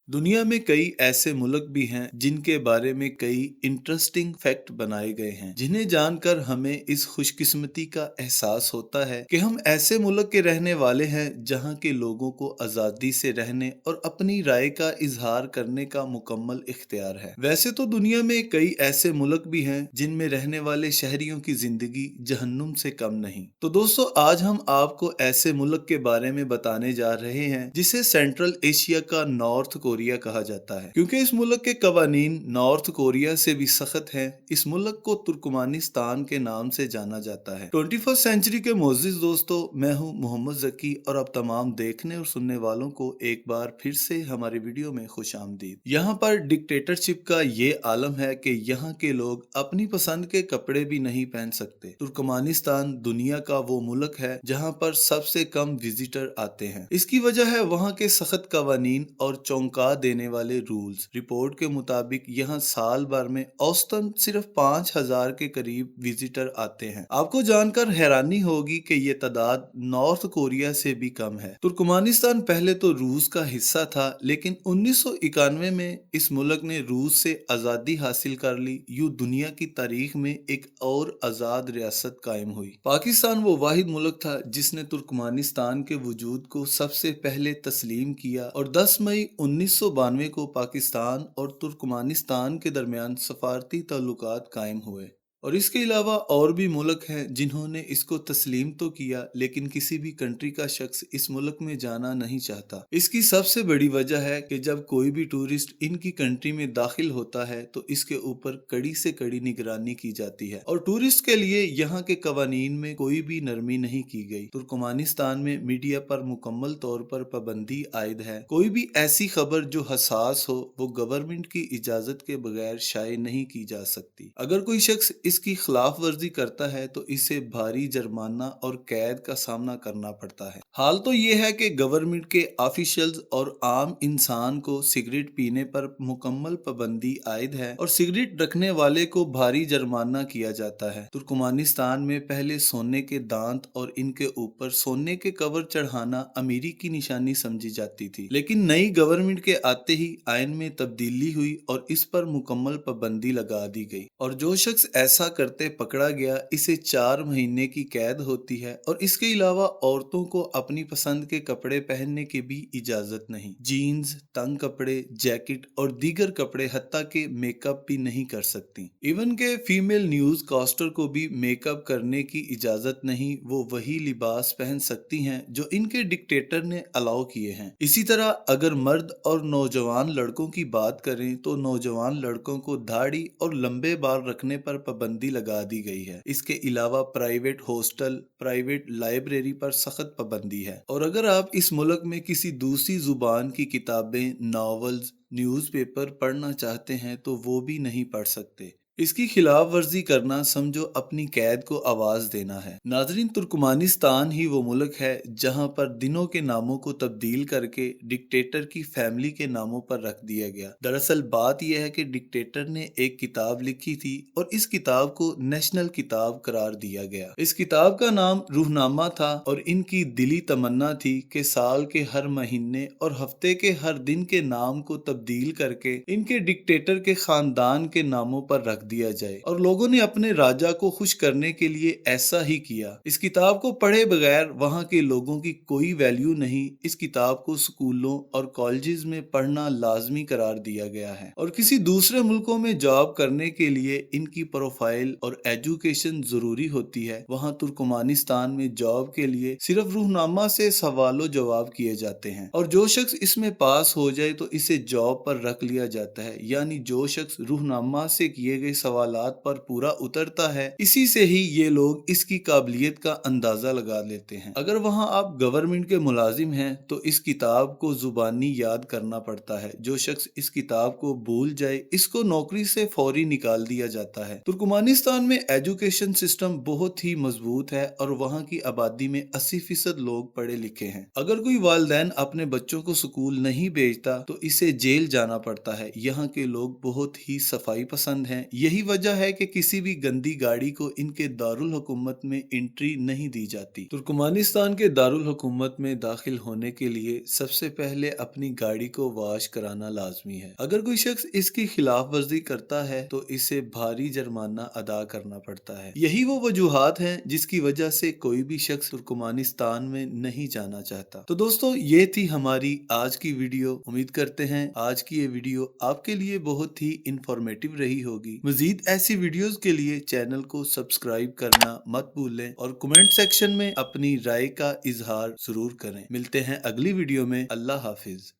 दुनिया में कई ऐसे मुल्क भी हैं जिनके बारे में कई इंटरेस्टिंग फैक्ट बनाए गए हैं जिन्हें जानकर हमें इस खुशकिस्मती का एहसास होता है कि हम ऐसे मुल्क के रहने वाले हैं जहां के लोगों को आज़ादी से रहने और अपनी राय का इजहार करने का मुकम्मल इख्तियार है। वैसे तो दुनिया में कई ऐसे मुल्क भी हैं जिनमें रहने वाले शहरियों की जिंदगी जहन्नुम से कम नहीं। तो दोस्तों, आज हम आपको ऐसे मुल्क के बारे में बताने जा रहे हैं जिसे सेंट्रल एशिया का नॉर्थ कोरिया कहा जाता है, क्योंकि इस मुल्क के कवानीन नॉर्थ कोरिया से भी सख्त हैं। इस मुल्क को तुर्कमानिस्तान के नाम से जाना जाता है। 21st सेंचुरी के मोअज़्ज़िज़ दोस्तों, मैं हूं मोहम्मद जकी और अब तमाम देखने और सुनने वालों को एक बार फिर से हमारे वीडियो में खुश आमदीद। यहाँ पर डिक्टेटरशिप का ये आलम है कि यहाँ के लोग अपनी पसंद के कपड़े भी नहीं पहन सकते। तुर्कमानिस्तान दुनिया का वो मुल्क है जहाँ पर सबसे कम विजिटर आते हैं। इसकी वजह है वहाँ के सख्त कवानीन और चौंका देने वाले रूल्स। रिपोर्ट के मुताबिक यहाँ साल भर में औसतन सिर्फ 5,000 के करीब विजिटर आते हैं। आपको जानकर हैरानी होगी कि ये तादाद नॉर्थ कोरिया से भी कम है। तुर्कमानिस्तान पहले तो रूस का हिस्सा था, लेकिन 1991 में इस मुल्क ने रूस से आजादी हासिल कर ली। यूं दुनिया की तारीख में एक और आजाद रियासत कायम हुई। पाकिस्तान वो वाहिद मुल्क था जिसने तुर्कमानिस्तान के वजूद को सबसे पहले तस्लीम किया और 10 मई 1992 को पाकिस्तान और तुर्कमानिस्तान के दरमियान सफारती ताल्लुकात कायम हुए। और इसके अलावा और भी मुल्क हैं जिन्होंने इसको तस्लीम तो किया, लेकिन किसी भी कंट्री का शख्स इस मुल्क में जाना नहीं चाहता। इसकी सबसे बड़ी वजह है कि जब कोई भी टूरिस्ट इनकी कंट्री में दाखिल होता है तो इसके ऊपर कड़ी से कड़ी निगरानी की जाती है और टूरिस्ट के लिए यहाँ के कवानीन में कोई भी नरमी नहीं की गई। तुर्कमानिस्तान में मीडिया पर मुकम्मल तौर पर पाबंदी आयद है। कोई भी ऐसी खबर जो हसास हो वो गवर्नमेंट की इजाजत के बगैर शाये नहीं की जा सकती। अगर कोई शख्स इसकी खिलाफ वर्जी करता है तो इसे भारी जुर्माना और कैद का सामना करना पड़ता है। हाल तो ये है कि गवर्नमेंट के ऑफिशियल्स और आम इंसान को सिगरेट पीने पर मुकम्मल पाबंदी आयद है और सिगरेट रखने वाले को भारी जुर्माना किया जाता है। तुर्कमानिस्तान में पहले सोने के दांत और इनके ऊपर सोने के कवर चढ़ाना अमीरी की निशानी समझी जाती थी, लेकिन नई गवर्नमेंट के आते ही आइन में तब्दीली हुई और इस पर मुकम्मल पाबंदी लगा दी गई और जो शख्स ऐसा करते पकड़ा गया इसे 4 महीने की कैद होती है और इसके अलावा औरतों को अपनी पसंद के कपड़े पहनने की भी इजाजत नहीं। जीन्स, तंग कपड़े, जैकेट और दीगर कपड़े हत्ता के मेकअप भी नहीं कर सकती। इवन के फीमेल न्यूज कास्टर को भी मेकअप करने की इजाजत नहीं। वो वही लिबास पहन सकती हैं जो इनके डिक्टेटर ने अलाउ किए हैं। इसी तरह अगर मर्द और नौजवान लड़कों की बात करें तो नौजवान लड़कों को दाढ़ी और लंबे बाल रखने पर पाबंदी लगा दी गई है। इसके अलावा प्राइवेट हॉस्टल, प्राइवेट लाइब्रेरी पर सख्त पाबंदी है और अगर आप इस मुल्क में किसी दूसरी जुबान की किताबें, नॉवेल्स, न्यूज़पेपर पढ़ना चाहते हैं तो वो भी नहीं पढ़ सकते। इसकी खिलाफ वर्जी करना समझो अपनी कैद को आवाज देना है। नाजरीन, तुर्कमानिस्तान ही वो मुल्क है जहां पर दिनों के नामों को तब्दील करके डिक्टेटर की फैमिली के नामों पर रख दिया गया। दरअसल बात यह है कि डिक्टेटर ने एक किताब लिखी थी और इस किताब को नेशनल किताब करार दिया गया। इस किताब का नाम रूहनामा था और इनकी दिली तमन्ना थी कि साल के हर महीने और हफ्ते के हर दिन के नाम को तब्दील करके इनके डिक्टेटर के खानदान के नामों पर रख दिया जाए और लोगों ने अपने राजा को खुश करने के लिए ऐसा ही किया। इस किताब को पढ़े बगैर वहां के लोगों की कोई वैल्यू नहीं। इस किताब को स्कूलों और कॉलेजेस में पढ़ना लाजमी करार दिया गया है और किसी दूसरे मुल्कों में जॉब करने के लिए इनकी प्रोफाइल और एजुकेशन जरूरी होती है। वहां तुर्कमानिस्तान में जॉब के लिए सिर्फ रूहनामा से सवालों जवाब किए जाते हैं और जो शख्स इसमें पास हो जाए तो इसे जॉब पर रख लिया जाता है। यानी जो शख्स रूहनामा से किए गए सवालात पर पूरा उतरता है, इसी से ही ये लोग इसकी काबिलियत का अंदाजा लगा लेते हैं। अगर वहां आप गवर्नमेंट के मुलाजिम हैं तो इस किताब को जुबानी याद करना पड़ता है। जो शख्स इस किताब को भूल जाए इसको नौकरी से फौरी निकाल दिया जाता है। तुर्कमानिस्तान में एजुकेशन सिस्टम बहुत ही मजबूत है और वहाँ की आबादी में 80% लोग पढ़े लिखे हैं। अगर कोई वालिदैन अपने बच्चों को स्कूल नहीं भेजता तो इसे जेल जाना पड़ता है। यहाँ के लोग बहुत ही सफाई पसंद हैं। यही वजह है कि किसी भी गंदी गाड़ी को इनके दारुल हुकूमत में एंट्री नहीं दी जाती। तुर्कमानिस्तान के दारुल हुकूमत में दाखिल होने के लिए सबसे पहले अपनी गाड़ी को वाश कराना लाजमी है। अगर कोई शख्स इसकी खिलाफ वर्जी करता है तो इसे भारी जुर्माना अदा करना पड़ता है। यही वो वजूहात हैं जिसकी वजह से कोई भी शख्स तुर्कमानिस्तान में नहीं जाना चाहता। तो दोस्तों, ये थी हमारी आज की वीडियो। उम्मीद करते हैं आज की ये वीडियो आपके लिए बहुत ही इंफॉर्मेटिव रही होगी। मजीद ऐसी वीडियोस के लिए चैनल को सब्सक्राइब करना मत भूलें और कमेंट सेक्शन में अपनी राय का इजहार जरूर करें। मिलते हैं अगली वीडियो में। अल्लाह हाफिज।